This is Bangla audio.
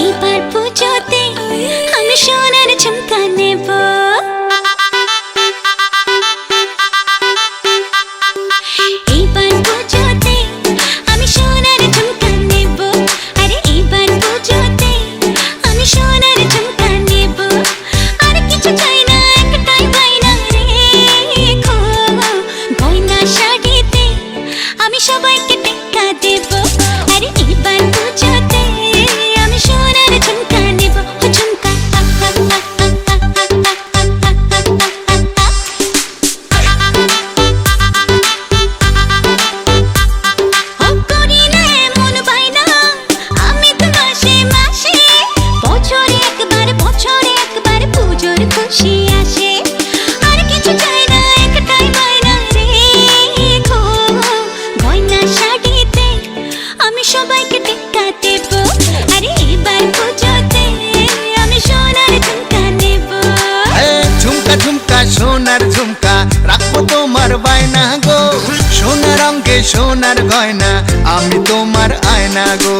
এইবার পুজোতে আমি সোনার ঝুমকা নেব। এইবার পুজোতে আমি সোনার ঝুমকা নেব। আরে এইবার পুজোতে আমি সোনার ঝুমকা নেব। আর কিছু চাই না, একটাই বায়না রেখো, গয়না শাড়িতে আমি সবাইকে টেক্কা দেব। আরে এইবার পুজোতে আমি সোনার ঝুমকা নেব। ও ঝুমকা ও করি না এমন বায়না, আমি তো মাসে মাসে বছরে একবার পুজোর খুশি আসে। আর কিছু চাই না, একটাই বায়না রেখো, গয়না শাড়িতে আমি সবাইকে টেক্কা দেব। আরে এবার পুজোতে আমি সোনার ঝুমকা নেব। ঝুমকা ঝুমকা সোনার ঝুমকা রাখবো তোমার বায়না গো, সোনার অঙ্গে সোনার গয়না আমি তোমার আয়না গো।